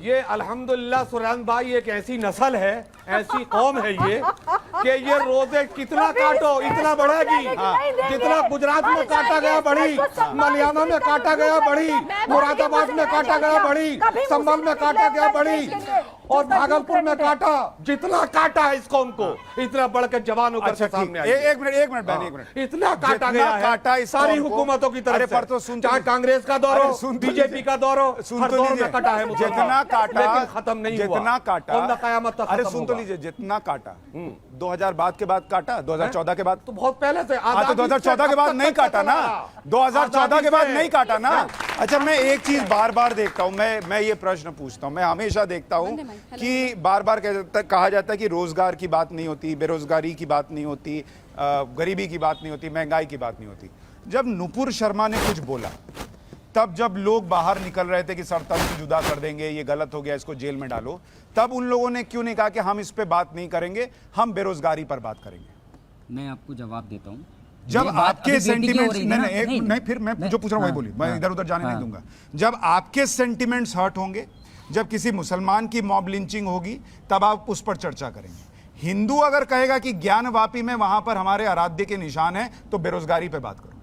ये अल्हम्दुलिल्लाह सुरेंद्र भाई एक ऐसी नस्ल है, ऐसी कौम है ये कि ये रोजे कितना काटो इतना बढ़ेगी। जितना गुजरात में काटा गया बढ़ी, मलयालम में काटा गया बढ़ी, मुरादाबाद में काटा गया बढ़ी, संभल में काटा गया बढ़ी, और भागलपुर में काटा। जितना काटा है इस कौम को इतना बढ़कर जवानों के सामने आई। एक मिनट बहन, एक मिनट। इतना काटा गया है, काटा इस सारी हुकूमतों की तरफ से। तो सुन, चाहे कांग्रेस का दौर हो, बीजेपी का दौर हो, हर दौर में काटा है। जितना काटा लेकिन खत्म नहीं हुआ, जितना काटा कयामत तक। अरे सुन तो लीजिए, जितना काटा 2000 बाद के बाद काटा, 2014 के बाद तो बहुत पहले से। तो 2014 के बाद नहीं काटा ना, 2014 के बाद नहीं काटा ना। अच्छा, मैं एक चीज बार बार देखता हूं, मैं ये प्रश्न पूछता हूं, मैं हमेशा देखता हूं कि बार बार कहा जाता है कि रोजगार की बात नहीं होती, बेरोजगारी की बात नहीं होती, गरीबी की बात नहीं होती, महंगाई की बात नहीं होती। जब नुपुर शर्मा ने कुछ बोला, तब जब लोग बाहर निकल रहे थे कि सरताज को जुदा कर देंगे, ये गलत हो गया, इसको जेल में डालो, तब उन लोगों ने क्यों नहीं कहा कि हम इस पे बात नहीं करेंगे, हम बेरोजगारी पर बात करेंगे? मैं आपको जवाब देता हूं। जब आपके सेंटिमेंट्स नहीं, फिर मैं जो पूछ रहा हूं वही बोली, मैं इधर उधर जाने नहीं दूंगा। जब आपके सेंटिमेंट्स हर्ट होंगे, जब किसी मुसलमान की मॉब लिंचिंग होगी, तब आप उस पर चर्चा करेंगे। हिंदू अगर कहेगा कि ज्ञानवापी में वहां पर हमारे आराध्य के निशान है, तो बेरोजगारी पे बात करो।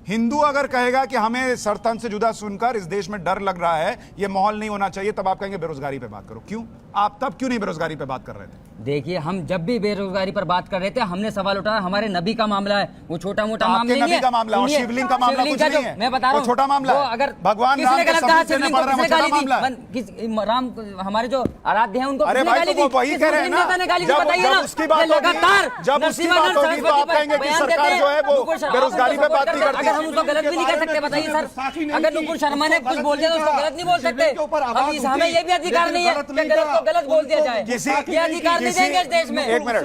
हिंदू अगर कहेगा कि हमें सरतन से जुदा सुनकर इस देश में डर लग रहा है, ये माहौल नहीं होना चाहिए, तब आप कहेंगे बेरोजगारी पे बात करो। क्यों? आप तब क्यों नहीं बेरोजगारी पे बात कर रहे थे? देखिए, हम जब भी बेरोजगारी पर बात कर रहे थे, हमने सवाल उठाया हमारे नबी का मामला है, वो छोटा मोटा मामला नहीं है। नबी का मामला और शिवलिंग का मामला कुछ नहीं है। मैं बता रहा हूं, छोटा मामला है। अगर भगवान किसने राम गलत कहा शिवलिंग को, किसने गाली दी? राम हमारे जो आराध्य हैं उनको अरे भाई, तो वही कह रहे हैं ना, जब उसकी बात होगी, जब उसकी बात होगी तो आप कहेंगे कि सरकार जो है वो बेरोजगारी पे बात नहीं करती। अगर हम उसको गलत भी नहीं कह सकते, बताइए सर। अगर नुपुर शर्मा ने कुछ बोल दिया तो उसको गलत नहीं बोल सकते। अब हमें ये भी अधिकार नहीं है कि गलत को गलत बोल दिया जाए। ये अधिकार नहीं देंगे इस देश में। एक मिनट,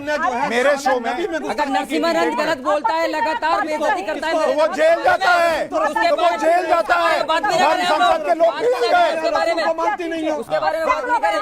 मेरे शो में अगर नरसिम्हा गलत बोलता है, लगातार बेइज्जती करता है, वो जेल जाता है, वो जेल जाता है। हम संसद के लोग उसके बारे में बात नहीं करें।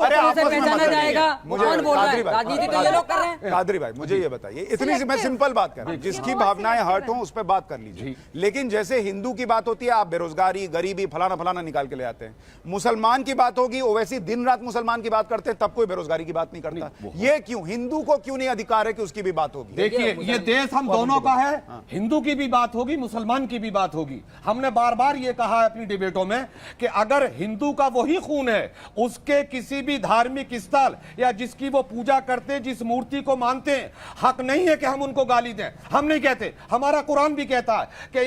अरे आपसे पहचाना जाएगा कौन बोल रहा है। राजनीति तो ये लोग कर रहे हैं। कादरी भाई, मुझे ये बताइए, इतनी सी मैं सिंपल बात कर रहा हूँ, जिसकी भावनाएं हर्ट हो उस पर बात कर लीजिए। लेकिन जैसे हिंदू की बात होती है, आप बेरोजगारी, गरीबी, फलाना फलाना निकाल के ले आते हैं। मुसलमान की बात होगी, ओवैसी दिन रात मुसलमान की बात करते हैं, तब कोई बेरोजगारी की बात नहीं करता। ये क्यों? हिंदू को क्यों नहीं अधिकार है कि उसकी भी बात होगी? देखिए, ये देश हम दोनों का है, हिंदू की भी बात होगी, मुसलमान की भी बात होगी। हमने बार बार ये कहा है अपनी डिबेटों में कि अगर हिंदू का वही खून है, उसके किसी भी धार्मिक स्थल या जिसकी वो पूजा करते, जिस मूर्ति को मानते हैं, हक नहीं है कि हम उनको गाली दें। हम नहीं कहते, हमारा कुरान भी कहता है कि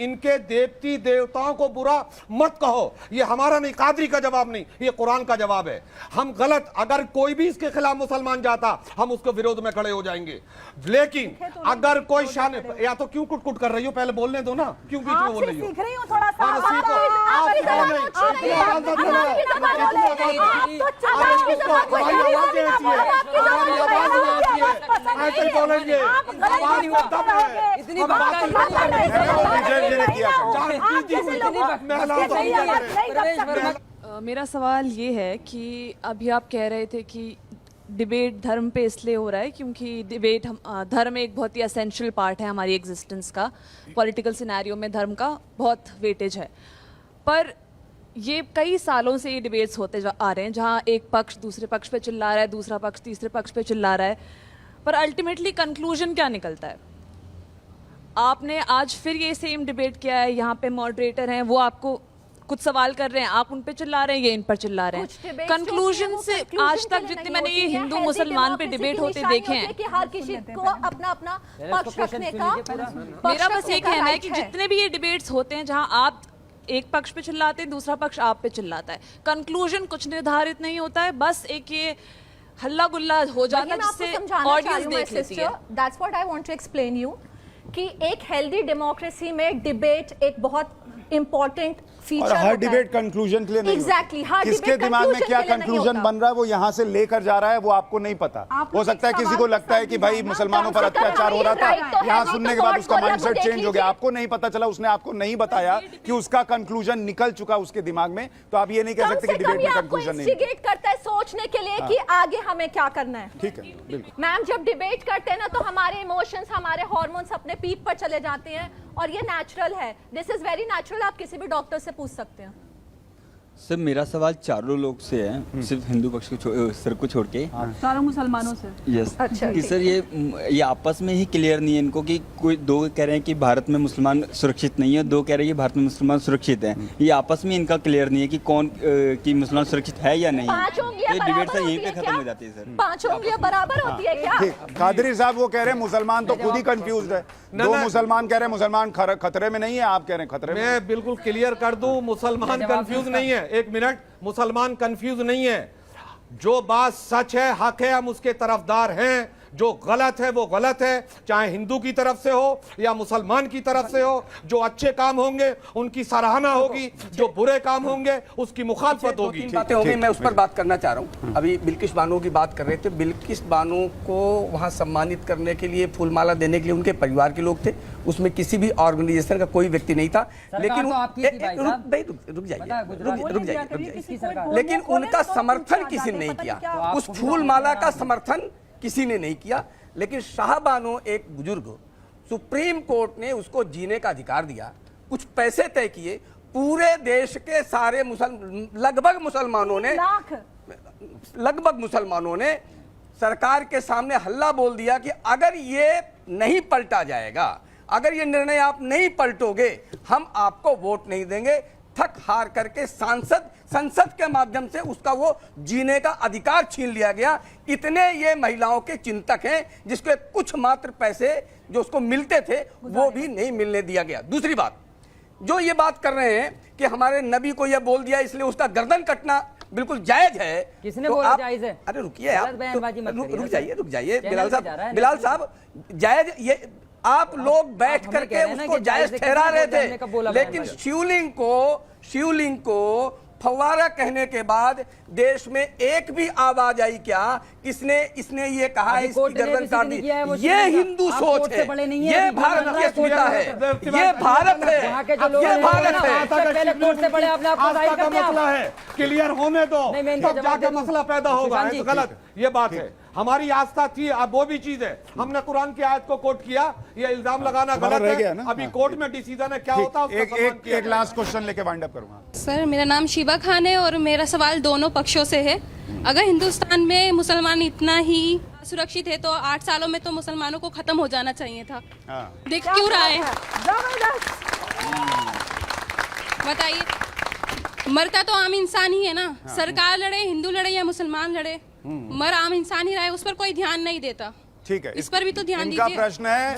इनके देवती देवताओं को बुरा मत कहो। ये हमारा नहीं, कादरी का जवाब नहीं, ये कुरान का जवाब है। हम गलत, अगर कोई भी इसके खिलाफ मुसलमान जाता, हम उसके विरोध में खड़े हो जाएंगे। लेकिन अगर कोई शान, या तो क्यों कुट कुट कर रही हो, पहले बोलने दो ना, क्यों बीच में बोल रही हो? सीख रही हूं थोड़ा सा। मेरा सवाल ये है कि अभी आप कह रहे थे कि डिबेट धर्म पे इसलिए हो रहा है क्योंकि डिबेट धर्म एक बहुत ही एसेंशियल पार्ट है हमारी एग्जिस्टेंस का। पॉलिटिकल सिनेरियो में धर्म का बहुत वेटेज है, पर ये कई सालों से ये डिबेट्स होते आ रहे हैं जहाँ एक पक्ष दूसरे पक्ष पे चिल्ला रहा है, दूसरा पक्ष तीसरे पक्ष पे चिल्ला रहा है, पर अल्टीमेटली कंक्लूजन क्या निकलता है? आपने आज फिर ये सेम डिबेट किया है, यहाँ पे मॉडरेटर हैं, वो आपको कुछ सवाल कर रहे हैं, आप उन पे चिल्ला रहे हैं, ये इन पर चिल्ला रहे हैं। कंक्लूजन से आज तक जितने मैंने ये हिंदू मुसलमान पे डिबेट होते देखे हैं कि हर किसी को अपना अपना पक्ष रखने का, मेरा बस ये कहना है कि जितने भी ये डिबेट्स होते हैं जहां आप एक पक्ष पे चिल्लाते हैं, दूसरा पक्ष आप पे चिल्लाता है, कंक्लूजन कुछ निर्धारित नहीं होता है, बस एक ये हल्ला गुल्ला हो जाता है जिससे ऑडियंस देख लेती है। That's what I want to explain you कि एक हेल्दी डेमोक्रेसी में डिबेट एक बहुत इंपॉर्टेंट फीचर और हर डिबेट कंक्लूजन के लिए नहीं एग्जैक्टली हर किसके दिमाग में क्या कंक्लूजन बन रहा है वो यहाँ से लेकर जा रहा है वो आपको नहीं पता। हो सकता है किसी को लगता है कि भाई मुसलमानों पर अत्याचार हो रहा था, यहाँ सुनने के बाद उसका माइंडसेट चेंज हो गया, आपको नहीं पता चला, उसने आपको नहीं बताया कि उसका कंक्लूजन निकल चुका उसके दिमाग में, तो आप ये नहीं कह सकते कि डिबेट में कंक्लूजन नहीं करता है सोचने के लिए कि आगे हमें क्या करना है। ठीक है, बिल्कुल मैम, जब डिबेट करते हैं ना तो हमारे इमोशंस, हमारे हार्मोन्स अपने पीक पर चले जाते हैं और ये नेचुरल है, दिस इज वेरी नेचुरल। आप किसी भी डॉक्टर से पूछ सकते हैं। सर मेरा सवाल चारों लोग से है, सिर्फ हिंदू पक्ष को सर को छोड़ के। सारे मुसलमानों से। यस। अच्छा, कि ठीक। सर ये आपस में ही क्लियर नहीं है इनको कि कोई दो कह रहे हैं कि भारत में मुसलमान सुरक्षित नहीं है, दो कह रहे हैं कि भारत में मुसलमान सुरक्षित है। ये आपस में इनका क्लियर नहीं है कि कौन कि मुसलमान सुरक्षित है या नहीं। पांच उंगलियां ये डिबेट बराबर सर यहीं होती पे है खत्म क्या? हो जाती है सर। पांच उंगलियां बराबर होती है क्या? ठीक, कादरी साहब वो कह रहे हैं मुसलमान तो खुद ही कंफ्यूज है। दो मुसलमान कह रहे हैं मुसलमान खतरे में नहीं है, आप कह रहे हैं खतरे में। मैं बिल्कुल क्लियर कर दूं, मुसलमान कंफ्यूज नहीं है। एक मिनट, मुसलमान कंफ्यूज नहीं है। जो बात सच है, हक है, हम उसके तरफदार हैं। जो गलत है वो गलत है, चाहे हिंदू की तरफ से हो या मुसलमान की तरफ से हो। जो अच्छे काम होंगे उनकी सराहना होगी, जो बुरे काम होंगे उसकी मुखालफत होगी। तीन बातें होंगी, मैं उस पर बात करना चाह रहा हूँ। अभी बिल्किस बानो की बात कर रहे थे। बिल्किस बानो को वहाँ सम्मानित करने के लिए, फूलमाला देने के लिए उनके परिवार के लोग थे, उसमें किसी भी ऑर्गेनाइजेशन का कोई व्यक्ति नहीं था। लेकिन रुक जाइए, लेकिन उनका समर्थन किसी ने नहीं किया, उस फूलमाला का समर्थन किसी ने नहीं किया। लेकिन शाहबानो एक बुजुर्ग, सुप्रीम कोर्ट ने उसको जीने का अधिकार दिया, कुछ पैसे तय किए, पूरे देश के सारे लगभग मुसलमानों ने सरकार के सामने हल्ला बोल दिया कि अगर ये नहीं पलटा जाएगा, अगर ये निर्णय आप नहीं पलटोगे, हम आपको वोट नहीं देंगे। थक हार करके संसद के माध्यम से उसका वो जीने का अधिकार छीन लिया गया। इतने ये महिलाओं के चिंतक हैं जिसके कुछ मात्र पैसे जो उसको मिलते थे वो भी नहीं मिलने दिया गया। दूसरी बात, जो ये बात कर रहे हैं कि हमारे नबी को ये बोल दिया इसलिए उसका गर्दन कटना बिल्कुल जायज है। किसने तो बोला आप, जायज है? अरे रुकिए आप, बयानबाजी मत करिए। रुक जाइए चैनल पे जा रहा है, बिलाल साहब, जायज ये आप लोग बैठ हमें कह करके रहे हैं ना उसको कि जायज जायज ठहरा रहे किसने बोला, हमने कब बोला थे। लेकिन शिवलिंग को फव्वारा कहने के बाद देश में एक भी आवाज आई क्या? इसने ये कहा है इसकी गर्दन काट दी। ये हिंदू सोच है, ये भारत की अस्मिता है, ये भारत है, ये भारत है। पहले कोर्ट से पढ़े, आपने आपको जाहिर कर दिया। मसला है, क्लियर होने दो, नहीं, मैं इनका तब जवाब जाके दे दूं। मसला पैदा होगा। सुशांत है तो जी। गलत, ये बात है। हमारी आस्था थी, अब वो भी चीज है। हमने कुरान की आयत को कोट किया, ये इल्जाम लगाना हमारा गलत रह है। गया ना? अभी कोर्ट में डिसीजन है, क्या होता है उसका सम्मान किया एक लास्ट क्वेश्चन लेके वाइंड अप करूंगा। सर मेरा नाम शीबा खान है और मेरा सवाल दोनों पक्षों से है। अगर हिंदुस्तान में मुसलमान इतना ही सुरक्षित है तो 8 सालों में तो मुसलमानों को खत्म हो जाना चाहिए था। देख क्यों रहा है, बताइए। मरता तो आम इंसान ही है ना। सरकार लड़े, हिंदू लड़े या मुसलमान लड़े, मर आम इंसान ही रहा है, उस पर कोई ध्यान नहीं देता। ठीक है, इस पर भी तो ध्यान इनका दीजिए। प्रश्न है,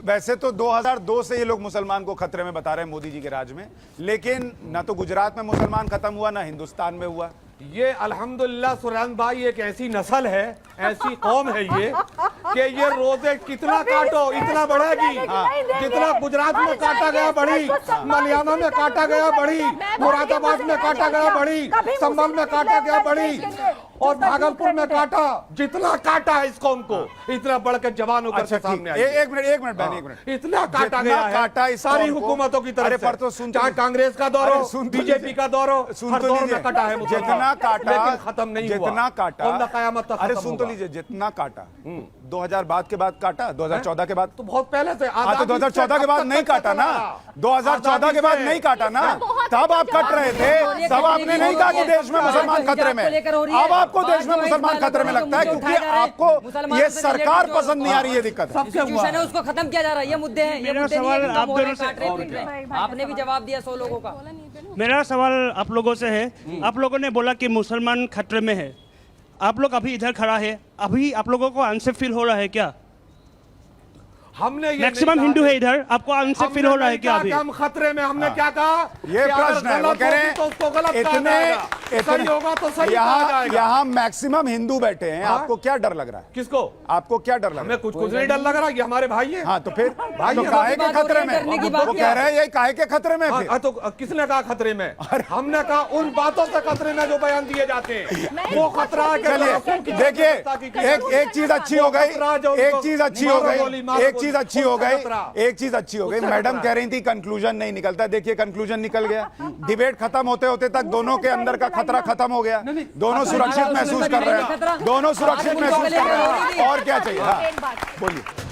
वैसे तो 2002 से ये लोग मुसलमान को खतरे में बता रहे हैं मोदी जी के राज में, लेकिन ना तो गुजरात में मुसलमान खत्म हुआ ना हिंदुस्तान में हुआ। ये अल्हम्दुलिल्लाह सुरेंद्र भाई एक ऐसी नस्ल है, ऐसी कौम है ये कि ये रोजे कितना काटो इतना बढ़ेगी। जितना गुजरात में काटा गया बढ़ी, मलयालम में काटा गया बढ़ी, मुरादाबाद में काटा गया बढ़ी, संभल में काटा गया बढ़ी, और भागलपुर में काटा। जितना काटा है इस कौम को, इतना बढ़कर जवान होकर के सामने आई। एक मिनट बहन, एक मिनट। इतना काटा गया है, काटा इस सारी कौम को। हुकूमतों की तरफ अरे से। पर तो सुन तो चाहे लीजिए। कांग्रेस का दौर अरे हो, सुन तो बीजेपी लीजिए। का दौर हो, सुन हर तो दौर लीजिए। में कटा है मुसलमान। जितना काटा, लेकिन खत्म नहीं हुआ। जितना काटा, कौम ना कयामत तक अरे खत्म सुन तो होगा। लीजिए, जितना काटा 2000 के बाद काटा, 2014 के बाद तो बहुत पहले से। तो 2014 के बाद नहीं काटा ना, 2014 के बाद नहीं काटा ना, तब आप कट रहे थे। तब आपने नहीं कहा कि देश में मुसलमान खतरे में। अब आपको देश में मुसलमान खतरे में लगता है क्योंकि आपको ये सरकार पसंद नहीं आ रही है। दिक्कत है इंस्टीट्यूशन है, उसको खत्म किया जा रहा है। ये मुद्दे हैं, ये मुद्दे नहीं है कि कम हो रहे हैं, काट रहे हैं, पीट रहे हैं। आपने भी जवाब दिया 100 लोगों का। मेरा सवाल आप लोगों से है, आप लोगों ने बोला कि मुसलमान खतरे में है, आप लोग अभी इधर खड़ा है, अभी आप लोगों को अनसेफ फील हो रहा है क्या? हमने ये मैक्सिमम हिंदू है इधर, आपको अनसेफ फील हो रहा है क्या अभी? हम खतरे में, हमने क्या कहा? ये प्रश्न है, वो कह रहे हैं तो उसको गलत कहा जाएगा, सही होगा तो सही कहा जाएगा। यहाँ मैक्सिमम हिंदू बैठे हैं, आपको क्या डर लग रहा है? किसको? आपको क्या डर लग रहा हमें है? कुछ नहीं डर लग रहा, ये हमारे भाई हैं। हाँ तो फिर भाई तो ये काहे के बात हो खतरे रही है, करने की में? बात वो क्या कह रहे हैं ये काहे के खतरे में फिर? तो किसने कहा खतरे में? हमने कहा उन बातों से खतरे में जो बयान दिए जाते हैं वो खतरा है। चलिए देखिए, एक चीज अच्छी हो गई, एक चीज अच्छी हो गई, एक चीज अच्छी हो गई, एक चीज अच्छी हो गई। मैडम कह रही थी कंक्लूजन नहीं निकलता, देखिए कंक्लूजन निकल गया। डिबेट खत्म होते होते तक दोनों के अंदर का खतरा खत्म हो गया, दोनों सुरक्षित महसूस कर रहे हैं, दोनों सुरक्षित महसूस कर रहे हैं। और क्या चाहिए? हाँ बोलिए।